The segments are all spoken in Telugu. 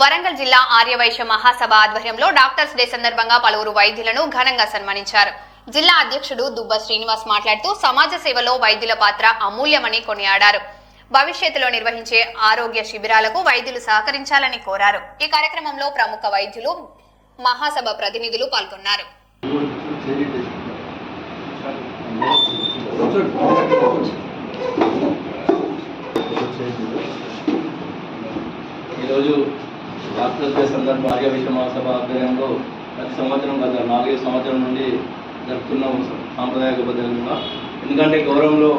వరంగల్ జిల్లా ఆర్యవైశ్య మహాసభ ఆధ్వర్యంలో డాక్టర్స్ డే సందర్భంగా పలువురు వైద్యులను ఘనంగా సన్మానించారు. జిల్లా అధ్యక్షుడు దుబ్బ శ్రీనివాస్ మాట్లాడుతూ సమాజ సేవలో వైద్యుల పాత్ర అమూల్యమని కొనియాడారు. భవిష్యత్తులో నిర్వహించే ఆరోగ్య శిబిరాలకు వైద్యులు సహకరించాలని కోరారు. ఈ కార్యక్రమంలో ప్రముఖ వైద్యులు, మహాసభ ప్రతినిధులు పాల్గొన్నారు. ఈరోజు డాక్టర్స్ డే సందర్భంగా ఆర్యవైశ్య మహాసభ ఆధ్వర్యంలో ప్రతి సంవత్సరం గత 4 సంవత్సరం నుండి జరుపుతున్న సాంప్రదాయబద్ధంగా, ఎందుకంటే గౌరవంలో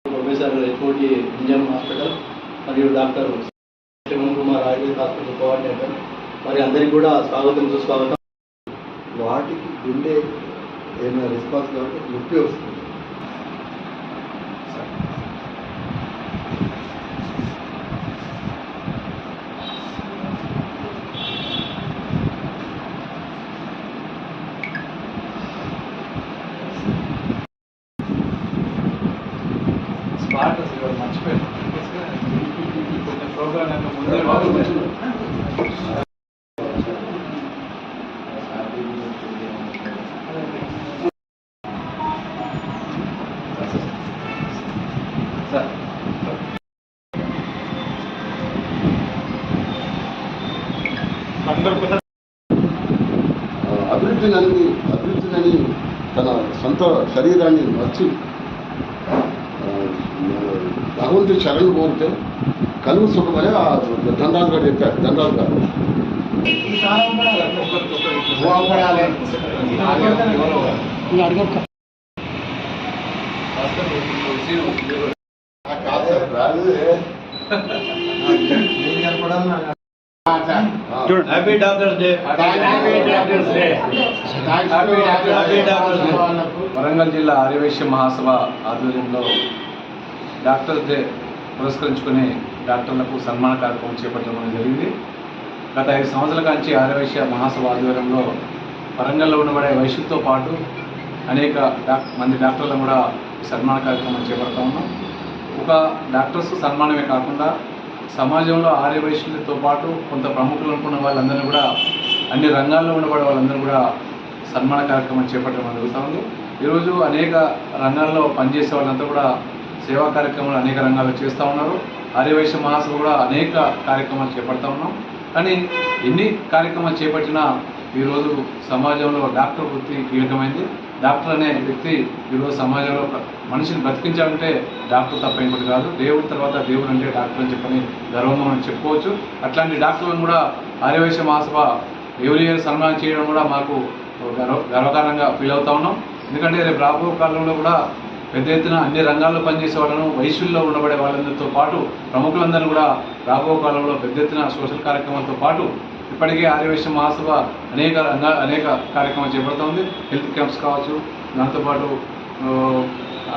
ప్రొఫెసర్ హెచ్ఓడి ఇంజన్ హాస్పిటల్ మరియు doctor Shivan Kumar Ayurveda hospital coordinator మరి అందరికీ కూడా స్వాగతం సుస్వాగతం. వాటికి గుండె ఏమైనా రెస్పాన్స్ కాబట్టి నొప్పి వస్తుంది. స్పాట్ అసలు మర్చిపోయాను. కొంచెం ప్రోగ్రామ్ అంటే ముందే అభివృద్ధిని తన సొంత శరీరాన్ని మర్చి భగవంతుడి శరణు కోరితే కలుగు సుఖమని దండాలు గారు చెప్పారు. దండాలు గారు హ్యాపీ డాక్టర్స్ డే. వరంగల్ జిల్లా ఆర్యవైశ్య మహాసభ ఆధ్వర్యంలో డాక్టర్స్ డే పురస్కరించుకుని డాక్టర్లకు సన్మాన కార్యక్రమం చేపట్టడం జరిగింది. గత 5 సంవత్సరాల నుంచి ఆర్యవైశ్య మహాసభ ఆధ్వర్యంలో వరంగల్లో ఉండబడే వైశ్యులతో పాటు అనేక మంది డాక్టర్లను కూడా సన్మాన కార్యక్రమం చేపడతా ఉన్నాం. ఒక డాక్టర్స్ సన్మానమే కాకుండా సమాజంలో ఆర్యవైశ్యులతో పాటు కొంత ప్రముఖులు అనుకున్న వాళ్ళందరినీ కూడా అన్ని రంగాల్లో ఉండబడే వాళ్ళందరూ కూడా సన్మాన కార్యక్రమం చేపట్టడం జరుగుతూ ఉంది. ఈరోజు అనేక రంగాల్లో పనిచేసే వాళ్ళంతా కూడా సేవా కార్యక్రమాలు అనేక రంగాల్లో చేస్తూ ఉన్నారు. ఆర్యవైశ్య మహాసభ కూడా అనేక కార్యక్రమాలు చేపడతా ఉన్నాం. కానీ ఎన్ని కార్యక్రమాలు చేపట్టినా ఈరోజు సమాజంలో డాక్టర్ వృత్తి కీలకమైంది. డాక్టర్ అనే వ్యక్తి ఈరోజు సమాజంలో మనిషిని బ్రతికించాలంటే డాక్టర్ తప్ప ఇంకోటి కాదు. దేవుడి తర్వాత దేవుడు అంటే డాక్టర్ అని చెప్పని గర్వంగా మనం చెప్పుకోవచ్చు. అట్లాంటి డాక్టర్లను కూడా ఆర్యవైశ్య మహాసభ ఎవరి ఇయర్ సన్మానం చేయడం కూడా మాకు గర్వకారణంగా ఫీల్ అవుతా ఉన్నాం. ఎందుకంటే రేపు రాబో కాలంలో కూడా పెద్ద ఎత్తున అన్ని రంగాల్లో పనిచేసే వాళ్ళను, వైశ్యుల్లో ఉండబడే వాళ్ళందరితో పాటు ప్రముఖులందరినీ కూడా రాబో కాలంలో పెద్ద ఎత్తున సోషల్ కార్యక్రమాలతో పాటు ఇప్పటికే ఆర్యవైశ్య మహాసభ అనేక కార్యక్రమాలు చేపడుతూ ఉంది. హెల్త్ క్యాంప్స్ కావచ్చు, దాంతోపాటు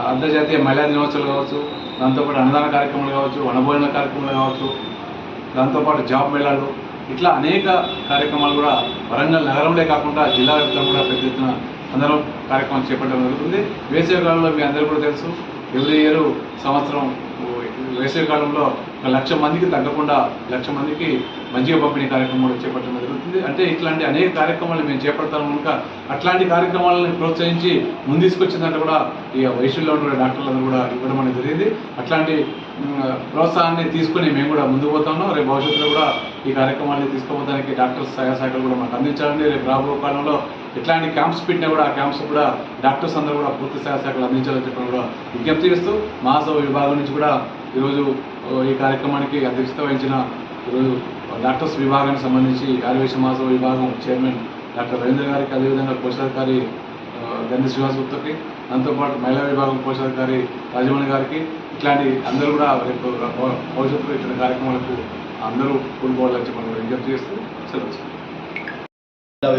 అంతర్జాతీయ మహిళా దినోత్సవాలు కావచ్చు, దాంతోపాటు అన్నదాన కార్యక్రమాలు కావచ్చు, వనభోజన కార్యక్రమాలు కావచ్చు, దాంతోపాటు జాబ్ మేళాలు, ఇట్లా అనేక కార్యక్రమాలు కూడా వరంగల్ నగరంలో కాకుండా జిల్లా వ్యాప్తంగా కూడా పెద్ద ఎత్తున అందరం కార్యక్రమం చేపట్టడం జరుగుతుంది. వేసవికాలంలో మీ అందరూ కూడా తెలుసు, ఎవ్రీ ఇయర్ సంవత్సరం వేసవికాలంలో 1,00,000 మందికి తగ్గకుండా 1,00,000 మందికి మజ్జిగ పంపిణీ కార్యక్రమాలు చేపట్టడం జరుగుతుంది. అంటే ఇట్లాంటి అనేక కార్యక్రమాలు మేము చేపడతాం కనుక అట్లాంటి కార్యక్రమాలను ప్రోత్సహించి ముందు తీసుకొచ్చిందంటే కూడా ఈ వైశ్యుల్లో ఉన్న డాక్టర్లందరూ కూడా ఇవ్వడం అనేది జరిగింది. అట్లాంటి ప్రోత్సాహాన్ని తీసుకుని మేము కూడా ముందుకు పోతున్నాం. రేపు భవిష్యత్తులో కూడా ఈ కార్యక్రమాన్ని తీసుకుపోవడానికి డాక్టర్స్ సహాయ శాఖలు కూడా మాకు అందించాలని, రేపు రాబో కాలంలో ఎట్లాంటి క్యాంప్స్ పెట్టినా కూడా ఆ క్యాంప్స్ కూడా డాక్టర్స్ అందరూ కూడా పూర్తి సహాయ శాఖలు అందించాలని చెప్పడం కూడా విజ్ఞప్తి చేస్తూ మహాసభ విభాగం నుంచి కూడా ఈరోజు ఈ కార్యక్రమానికి అధ్యక్షత వహించిన ఈరోజు డాక్టర్స్ విభాగానికి సంబంధించి ఆర్యవైశ్య మహాసభ విభాగం చైర్మన్ డాక్టర్ రవీంద్ర గారికి, అదేవిధంగా కోశాధికారి గంధి శ్రీనివాస్ గుప్తకి, దాంతోపాటు మహిళా విభాగం కోశాధికారి రాజమణి గారికి, ఇట్లాంటి అందరూ కూడా రేపు భవిష్యత్తులో ఇట్లాంటి కార్యక్రమాలకు అందరూ కూడుకోవాలని చెప్పి విజ్ఞప్తి చేస్తూ సెలవు.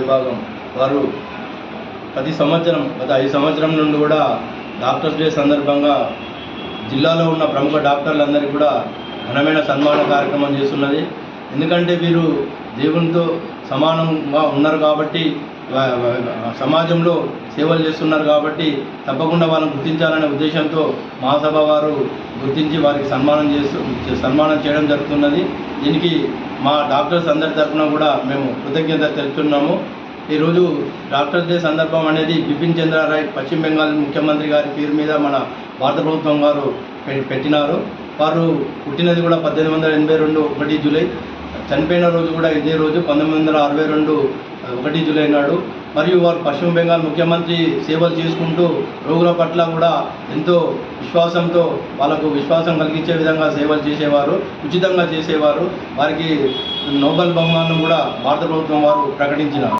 విభాగం వారు ప్రతి సంవత్సరం గత 5 సంవత్సరం నుండి కూడా డాక్టర్స్ డే సందర్భంగా జిల్లాలో ఉన్న ప్రముఖ డాక్టర్లందరికీ కూడా ఘనమైన సన్మాన కార్యక్రమం చేస్తున్నది. ఎందుకంటే వీరు దేవునితో సమానంగా ఉన్నారు కాబట్టి సమాజంలో సేవలు చేస్తున్నారు కాబట్టి తప్పకుండా వాళ్ళని గుర్తించాలనే ఉద్దేశంతో మహాసభ వారు గుర్తించి వారికి సన్మానం చేయడం జరుగుతున్నది. దీనికి మా డాక్టర్స్ అందరి తరఫున కూడా మేము కృతజ్ఞత తెలుపుతున్నాము. ఈరోజు డాక్టర్స్ డే సందర్భం అనేది బిపిన్ చంద్ర రాయ్ పశ్చిమ బెంగాల్ ముఖ్యమంత్రి గారి పేరు మీద మన భారత ప్రభుత్వం వారు పెట్టినారు. వారు పుట్టినది కూడా 1882 1 జూలై, చనిపోయిన రోజు కూడా ఇదే రోజు 1962 1 జూలై నాడు. మరియు వారు పశ్చిమ బెంగాల్ ముఖ్యమంత్రి సేవలు చేసుకుంటూ రోగుల పట్ల కూడా ఎంతో విశ్వాసంతో వాళ్ళకు విశ్వాసం కలిగించే విధంగా సేవలు చేసేవారు, ఉచితంగా చేసేవారు. వారికి నోబెల్ బహుమానం కూడా భారత ప్రభుత్వం వారు ప్రకటించినారు.